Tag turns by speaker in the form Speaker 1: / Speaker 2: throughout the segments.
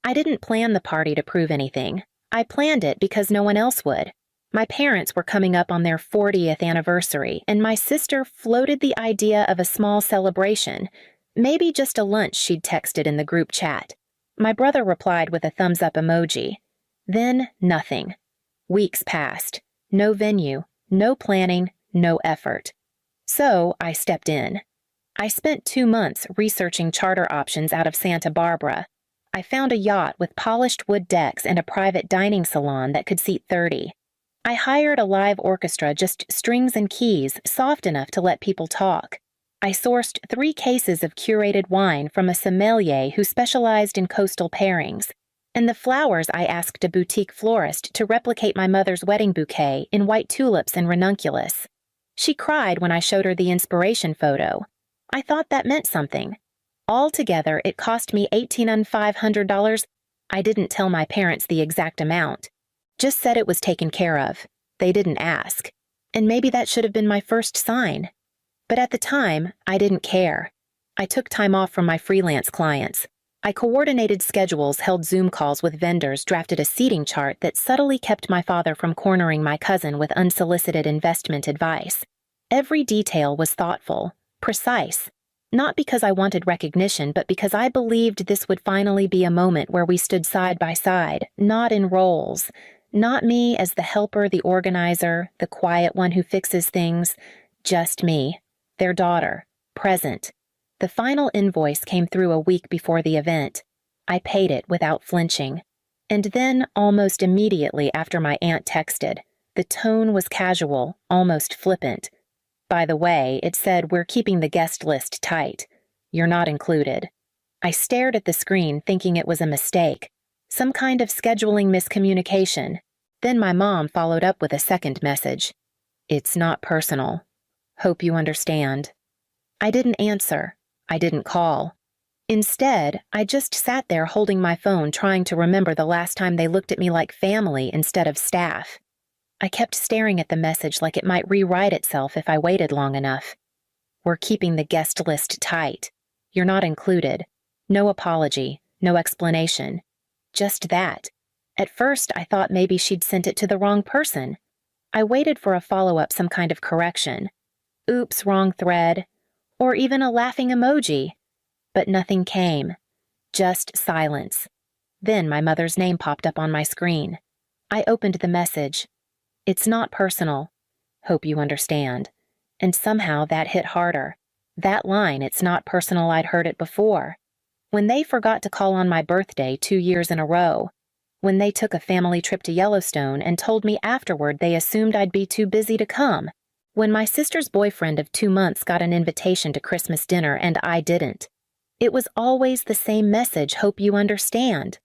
Speaker 1: I didn't plan the party to prove anything. I planned it because no one else would. My parents were coming up on their 40th anniversary, and my sister floated the idea of a small celebration, maybe just a lunch she'd texted in the group chat. My brother replied with a thumbs-up emoji. Then, nothing. Weeks passed. No venue, no planning, no effort. So, I stepped in. I spent 2 months researching charter options out of Santa Barbara. I found a yacht with polished wood decks and a private dining salon that could seat 30. I hired a live orchestra, just strings and keys, soft enough to let people talk. I sourced 3 cases of curated wine from a sommelier who specialized in coastal pairings. And the flowers I asked a boutique florist to replicate my mother's wedding bouquet in white tulips and ranunculus. She cried when I showed her the inspiration photo. I thought that meant something. Altogether, it cost me $1,800. I didn't tell my parents the exact amount. Just said it was taken care of. They didn't ask. And maybe that should have been my first sign. But at the time, I didn't care. I took time off from my freelance clients. I coordinated schedules, held Zoom calls with vendors, drafted a seating chart that subtly kept my father from cornering my cousin with unsolicited investment advice. Every detail was thoughtful, precise. Not because I wanted recognition, but because I believed this would finally be a moment where we stood side by side, not in roles. Not me as the helper, the organizer, the quiet one who fixes things. Just me, their daughter, present. The final invoice came through a week before the event. I paid it without flinching. And then, almost immediately after my aunt texted, the tone was casual, almost flippant. By the way, it said, "We're keeping the guest list tight. You're not included." I stared at the screen thinking it was a mistake, some kind of scheduling miscommunication. Then my mom followed up with a second message. "It's not personal. Hope you understand." I didn't answer. I didn't call. Instead, I just sat there holding my phone trying to remember the last time they looked at me like family instead of staff. I kept staring at the message like it might rewrite itself if I waited long enough. "We're keeping the guest list tight. You're not included. No apology, no explanation. Just that." At first, I thought maybe she'd sent it to the wrong person. I waited for a follow-up, some kind of correction. "Oops, wrong thread." Or even a laughing emoji. But nothing came. Just silence. Then my mother's name popped up on my screen. I opened the message. "It's not personal. Hope you understand." And somehow that hit harder. That line, "It's not personal," I'd heard it before. When they forgot to call on my birthday 2 years in a row. When they took a family trip to Yellowstone and told me afterward they assumed I'd be too busy to come. When my sister's boyfriend of 2 months got an invitation to Christmas dinner and I didn't. It was always the same message, "Hope you understand."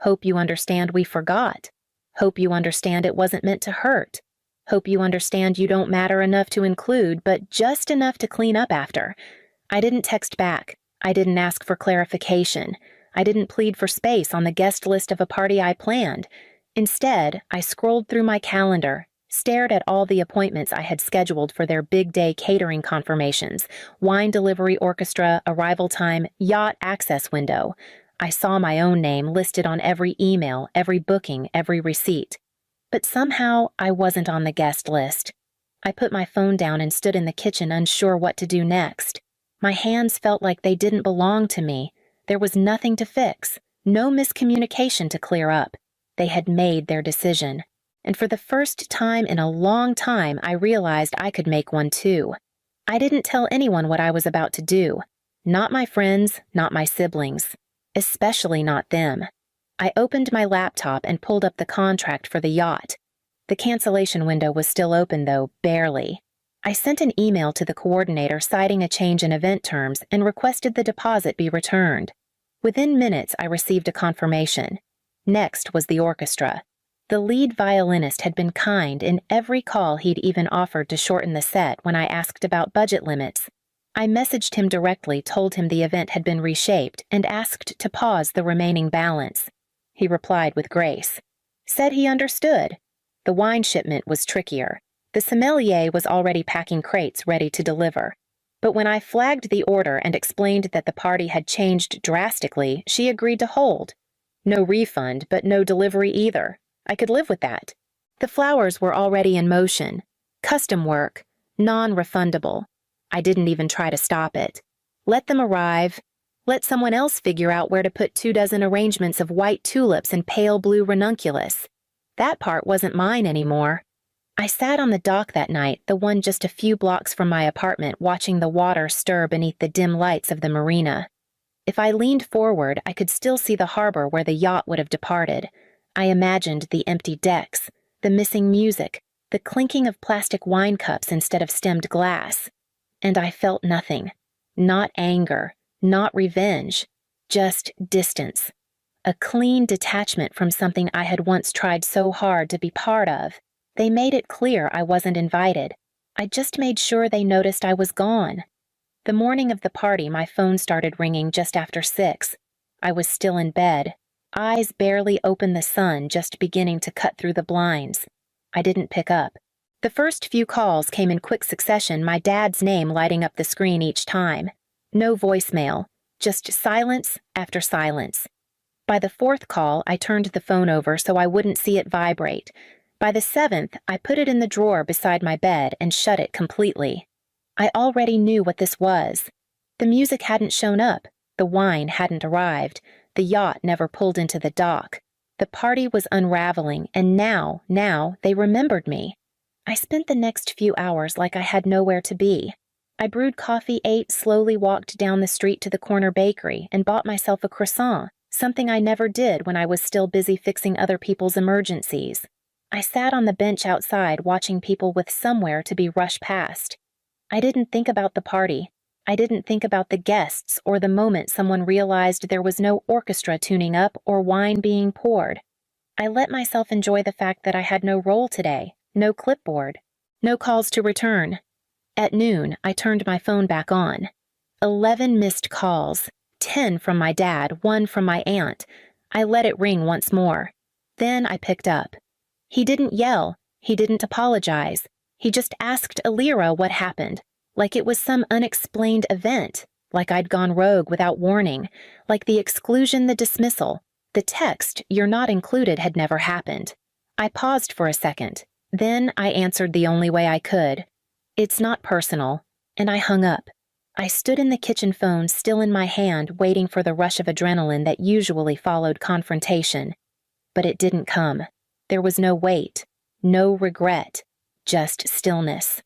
Speaker 1: Hope you understand we forgot. Hope you understand it wasn't meant to hurt. Hope you understand you don't matter enough to include, but just enough to clean up after. I didn't text back. I didn't ask for clarification. I didn't plead for space on the guest list of a party I planned. Instead, I scrolled through my calendar, stared at all the appointments I had scheduled for their big day catering confirmations, wine delivery orchestra, arrival time, yacht access window. I saw my own name listed on every email, every booking, every receipt. But somehow, I wasn't on the guest list. I put my phone down and stood in the kitchen unsure what to do next. My hands felt like they didn't belong to me. There was nothing to fix, no miscommunication to clear up. They had made their decision. And for the first time in a long time, I realized I could make one too. I didn't tell anyone what I was about to do. Not my friends, not my siblings. Especially not them. I opened my laptop and pulled up the contract for the yacht. The cancellation window was still open, though, barely. I sent an email to the coordinator citing a change in event terms and requested the deposit be returned. Within minutes, I received a confirmation. Next was the orchestra. The lead violinist had been kind in every call he'd even offered to shorten the set when I asked about budget limits. I messaged him directly, told him the event had been reshaped, and asked to pause the remaining balance. He replied with grace. Said he understood. The wine shipment was trickier. The sommelier was already packing crates ready to deliver. But when I flagged the order and explained that the party had changed drastically, she agreed to hold. No refund, but no delivery either. I could live with that. The flowers were already in motion. Custom work, non-refundable. I didn't even try to stop it. Let them arrive. Let someone else figure out where to put 24 arrangements of white tulips and pale blue ranunculus. That part wasn't mine anymore. I sat on the dock that night, the one just a few blocks from my apartment, watching the water stir beneath the dim lights of the marina. If I leaned forward, I could still see the harbor where the yacht would have departed. I imagined the empty decks, the missing music, the clinking of plastic wine cups instead of stemmed glass. And I felt nothing. Not anger, not revenge, just distance. A clean detachment from something I had once tried so hard to be part of. They made it clear I wasn't invited. I just made sure they noticed I was gone. The morning of the party, my phone started ringing just after 6. I was still in bed, eyes barely open, the sun just beginning to cut through the blinds. I didn't pick up. The first few calls came in quick succession, my dad's name lighting up the screen each time. No voicemail, just silence after silence. By the 4th call, I turned the phone over so I wouldn't see it vibrate. By the 7th, I put it in the drawer beside my bed and shut it completely. I already knew what this was. The music hadn't shown up, the wine hadn't arrived, the yacht never pulled into the dock. The party was unraveling, and now they remembered me. I spent the next few hours like I had nowhere to be. I brewed coffee, ate, slowly walked down the street to the corner bakery, and bought myself a croissant, something I never did when I was still busy fixing other people's emergencies. I sat on the bench outside watching people with somewhere to be rushed past. I didn't think about the party. I didn't think about the guests or the moment someone realized there was no orchestra tuning up or wine being poured. I let myself enjoy the fact that I had no role today, no clipboard, no calls to return. At noon, I turned my phone back on. 11 missed calls, 10 from my dad, 1 from my aunt. I let it ring once more. Then I picked up. He didn't yell. He didn't apologize. He just asked Alira what happened, like it was some unexplained event, like I'd gone rogue without warning, like the exclusion, the dismissal, the text, "You're not included," had never happened. I paused for a second. Then I answered the only way I could. "It's not personal," and I hung up. I stood in the kitchen phone, still in my hand, waiting for the rush of adrenaline that usually followed confrontation. But it didn't come. There was no wait, no regret, just stillness.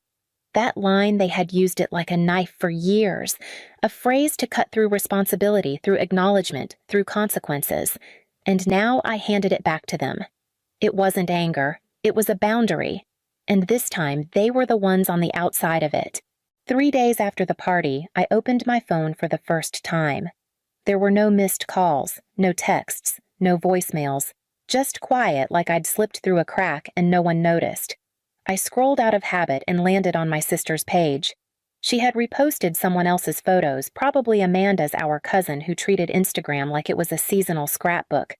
Speaker 1: That line, they had used it like a knife for years, a phrase to cut through responsibility, through acknowledgement, through consequences. And now I handed it back to them. It wasn't anger, it was a boundary. And this time, they were the ones on the outside of it. 3 days after the party, I opened my phone for the first time. There were no missed calls, no texts, no voicemails, just quiet like I'd slipped through a crack and no one noticed. I scrolled out of habit and landed on my sister's page. She had reposted someone else's photos, probably Amanda's, our cousin, who treated Instagram like it was a seasonal scrapbook.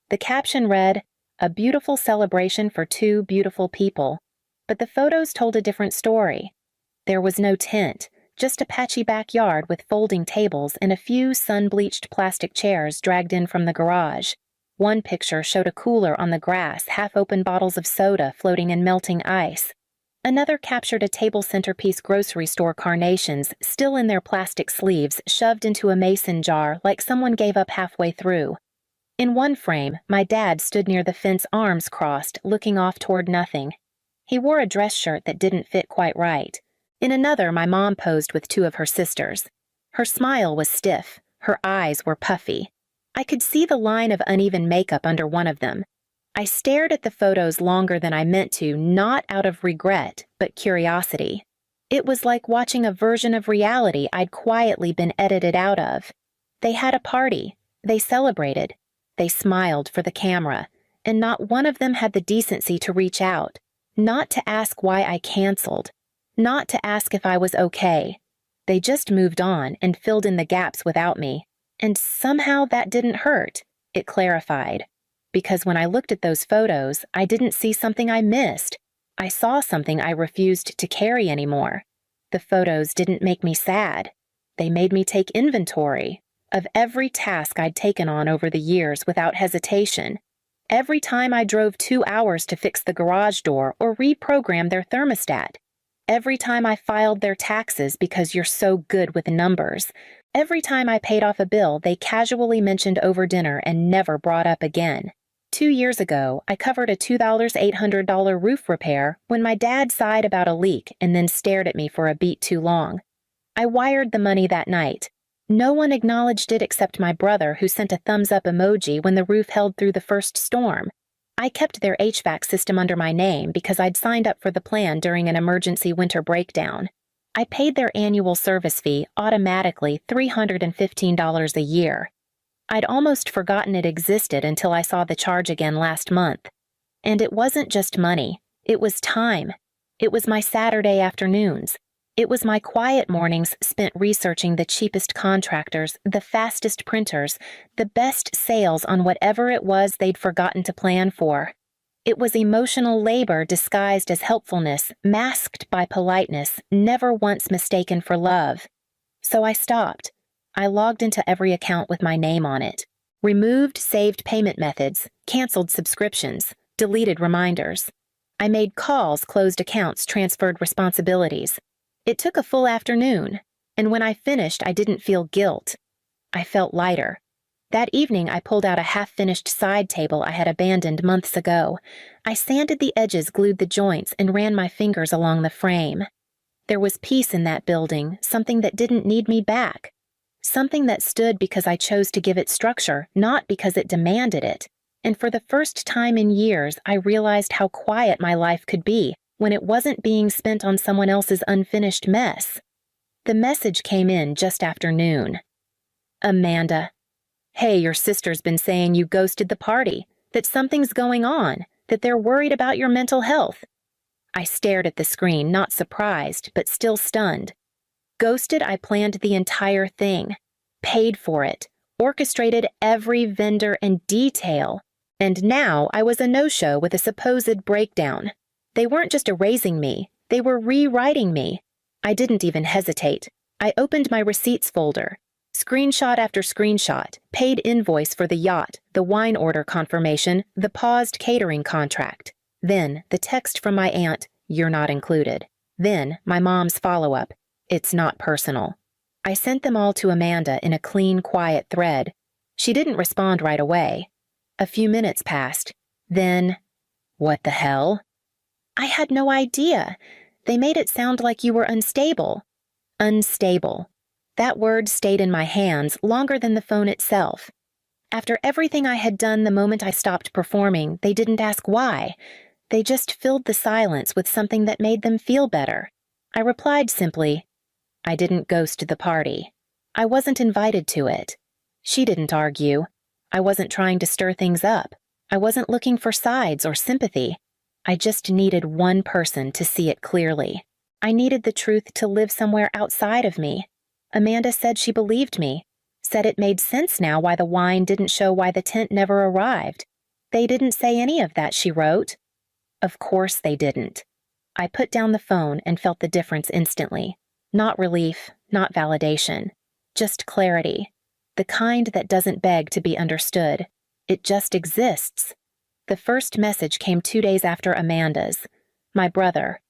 Speaker 1: The caption read, "A beautiful celebration for 2 beautiful people." But the photos told a different story. There was no tent, just a patchy backyard with folding tables and a few sun-bleached plastic chairs dragged in from the garage. One picture showed a cooler on the grass, half-open bottles of soda floating in melting ice. Another captured a table centerpiece grocery store carnations, still in their plastic sleeves, shoved into a mason jar like someone gave up halfway through. In one frame, my dad stood near the fence, arms crossed, looking off toward nothing. He wore a dress shirt that didn't fit quite right. In another, my mom posed with 2 of her sisters. Her smile was stiff, her eyes were puffy. I could see the line of uneven makeup under one of them. I stared at the photos longer than I meant to, not out of regret, but curiosity. It was like watching a version of reality I'd quietly been edited out of. They had a party. They celebrated. They smiled for the camera, and not one of them had the decency to reach out, not to ask why I canceled, not to ask if I was okay. They just moved on and filled in the gaps without me. And somehow that didn't hurt. It clarified. Because when I looked at those photos, I didn't see something I missed. I saw something I refused to carry anymore. The photos didn't make me sad. They made me take inventory. of every task I'd taken on over the years without hesitation. Every time I drove 2 hours to fix the garage door or reprogram their thermostat. Every time I filed their taxes because you're so good with numbers. Every time I paid off a bill they casually mentioned over dinner and never brought up again. 2 years ago, I covered a $2,800 roof repair when my dad sighed about a leak and then stared at me for a beat too long. I wired the money that night. No one acknowledged it except my brother, who sent a thumbs-up emoji when the roof held through the first storm. I kept their HVAC system under my name because I'd signed up for the plan during an emergency winter breakdown. I paid their annual service fee automatically $315 a year. I'd almost forgotten it existed until I saw the charge again last month. And it wasn't just money. It was time. It was my Saturday afternoons. It was my quiet mornings spent researching the cheapest contractors, the fastest printers, the best sales on whatever it was they'd forgotten to plan for. It was emotional labor disguised as helpfulness, masked by politeness, never once mistaken for love. So I stopped. I logged into every account with my name on it, removed saved payment methods, canceled subscriptions, deleted reminders. I made calls, closed accounts, transferred responsibilities. It took a full afternoon, and when I finished, I didn't feel guilt. I felt lighter. That evening, I pulled out a half-finished side table I had abandoned months ago. I sanded the edges, glued the joints, and ran my fingers along the frame. There was peace in that building, something that didn't need me back. Something that stood because I chose to give it structure, not because it demanded it. And for the first time in years, I realized how quiet my life could be when it wasn't being spent on someone else's unfinished mess. The message came in just after noon. Amanda. Hey, your sister's been saying you ghosted the party, that something's going on, that they're worried about your mental health. I stared at the screen, not surprised, but still stunned. Ghosted, I planned the entire thing, paid for it, orchestrated every vendor and detail, and now I was a no-show with a supposed breakdown. They weren't just erasing me, they were rewriting me. I didn't even hesitate. I opened my receipts folder. Screenshot after screenshot, paid invoice for the yacht, the wine order confirmation, the paused catering contract. Then, the text from my aunt, "You're not included." Then, my mom's follow-up, "It's not personal." I sent them all to Amanda in a clean, quiet thread. She didn't respond right away. A few minutes passed. Then, "What the hell?" "I had no idea. They made it sound like you were unstable." Unstable. That word stayed in my hands longer than the phone itself. After everything I had done the moment I stopped performing, they didn't ask why. They just filled the silence with something that made them feel better. I replied simply, "I didn't ghost the party. I wasn't invited to it." She didn't argue. I wasn't trying to stir things up. I wasn't looking for sides or sympathy. I just needed one person to see it clearly. I needed the truth to live somewhere outside of me. Amanda said she believed me, said it made sense now why the wine didn't show why the tent never arrived. They didn't say any of that, she wrote. Of course they didn't. I put down the phone and felt the difference instantly. Not relief, not validation, just clarity. The kind that doesn't beg to be understood. It just exists. The first message came 2 days after Amanda's. My brother.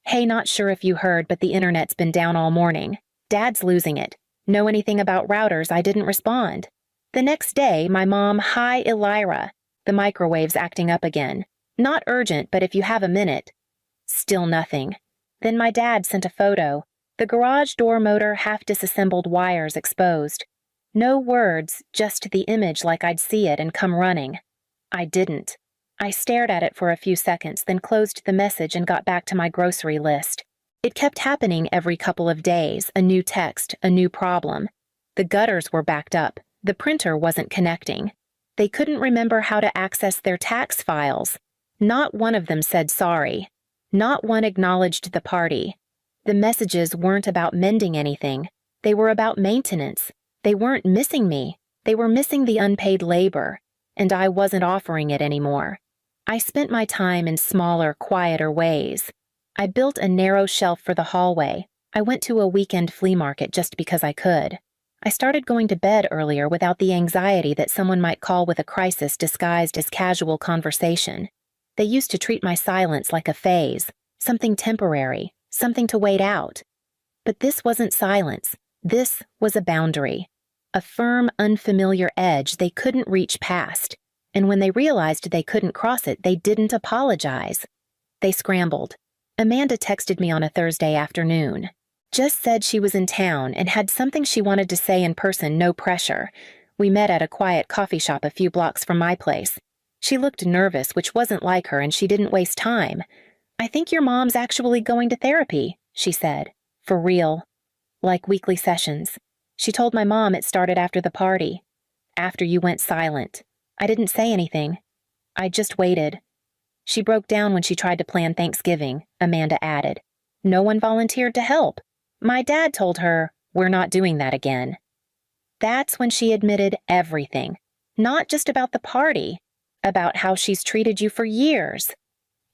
Speaker 1: "Hey, not sure if you heard, but the internet's been down all morning. Dad's losing it. Know anything about routers?" I didn't respond. The next day, my mom, "Hi, Elira. The microwave's acting up again. Not urgent, but if you have a minute." Still nothing. Then my dad sent a photo. The garage door motor, half disassembled wires exposed. No words, just the image like I'd see it and come running. I didn't. I stared at it for a few seconds, then closed the message and got back to my grocery list. It kept happening every couple of days, a new text, a new problem. The gutters were backed up. The printer wasn't connecting. They couldn't remember how to access their tax files. Not one of them said sorry. Not one acknowledged the party. The messages weren't about mending anything. They were about maintenance. They weren't missing me. They were missing the unpaid labor. And I wasn't offering it anymore. I spent my time in smaller, quieter ways. I built a narrow shelf for the hallway. I went to a weekend flea market just because I could. I started going to bed earlier without the anxiety that someone might call with a crisis disguised as casual conversation. They used to treat my silence like a phase, something temporary, something to wait out. But this wasn't silence. This was a boundary. A firm, unfamiliar edge they couldn't reach past. And when they realized they couldn't cross it, they didn't apologize. They scrambled. Amanda texted me on a Thursday afternoon. Just said she was in town and had something she wanted to say in person, no pressure. We met at a quiet coffee shop a few blocks from my place. She looked nervous, which wasn't like her, and she didn't waste time. "I think your mom's actually going to therapy," she said. "For real. Like weekly sessions." She told my mom it started after the party. "After you went silent." I didn't say anything. I just waited. "She broke down when she tried to plan Thanksgiving," Amanda added. "No one volunteered to help. My dad told her, 'We're not doing that again.'" That's when she admitted everything. Not just about the party, about how she's treated you for years.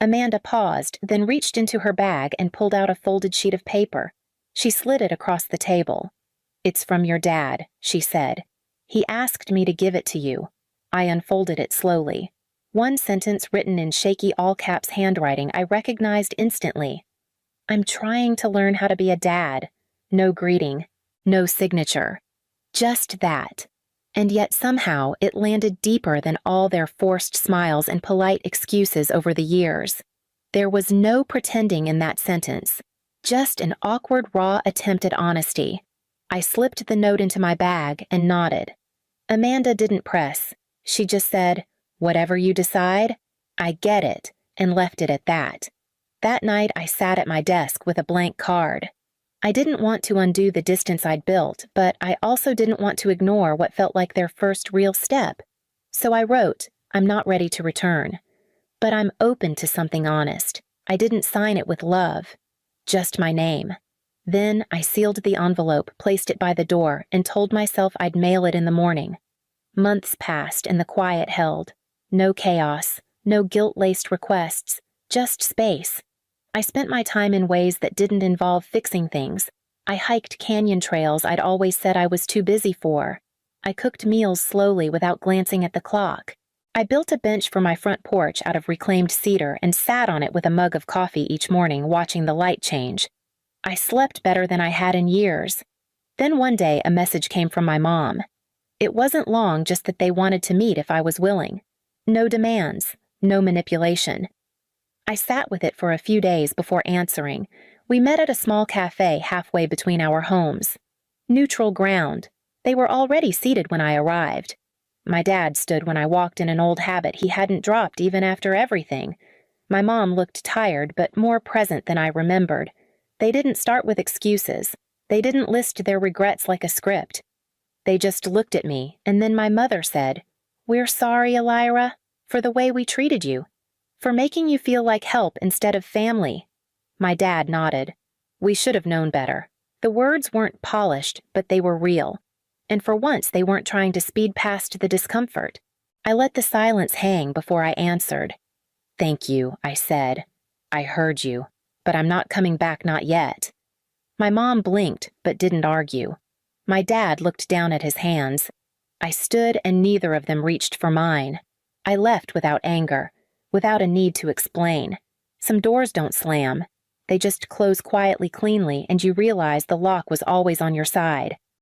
Speaker 1: Amanda paused, then reached into her bag and pulled out a folded sheet of paper. She slid it across the table. "It's from your dad," she said. "He asked me to give it to you." I unfolded it slowly. One sentence written in shaky all-caps handwriting I recognized instantly. "I'm trying to learn how to be a dad." No greeting, no signature. Just that. And yet somehow it landed deeper than all their forced smiles and polite excuses over the years. There was no pretending in that sentence. Just an awkward, raw attempt at honesty. I slipped the note into my bag and nodded. Amanda didn't press. She just said, "Whatever you decide, I get it," and left it at that. That night I sat at my desk with a blank card. I didn't want to undo the distance I'd built, but I also didn't want to ignore what felt like their first real step. So I wrote, "I'm not ready to return. But I'm open to something honest." I didn't sign it with love. Just my name. Then I sealed the envelope, placed it by the door, and told myself I'd mail it in the morning. Months passed and the quiet held. No chaos, no guilt-laced requests, just space. I spent my time in ways that didn't involve fixing things. I hiked canyon trails I'd always said I was too busy for. I cooked meals slowly without glancing at the clock. I built a bench for my front porch out of reclaimed cedar and sat on it with a mug of coffee each morning, watching the light change. I slept better than I had in years. Then one day a message came from my mom. It wasn't long, just that they wanted to meet if I was willing. No demands, no manipulation. I sat with it for a few days before answering. We met at a small cafe halfway between our homes. Neutral ground. They were already seated when I arrived. My dad stood when I walked in an old habit he hadn't dropped even after everything. My mom looked tired but more present than I remembered. They didn't start with excuses. They didn't list their regrets like a script. They just looked at me, and then my mother said, "We're sorry, Elira, for the way we treated you. For making you feel like help instead of family." My dad nodded. We should have known better. The words weren't polished, but they were real. And for once they weren't trying to speed past the discomfort. I let the silence hang before I answered. "Thank you," I said. "I heard you, but I'm not coming back, not yet." My mom blinked, but didn't argue. My dad looked down at his hands. I stood and neither of them reached for mine. I left without anger, without a need to explain. Some doors don't slam. They just close quietly, cleanly, and you realize the lock was always on your side.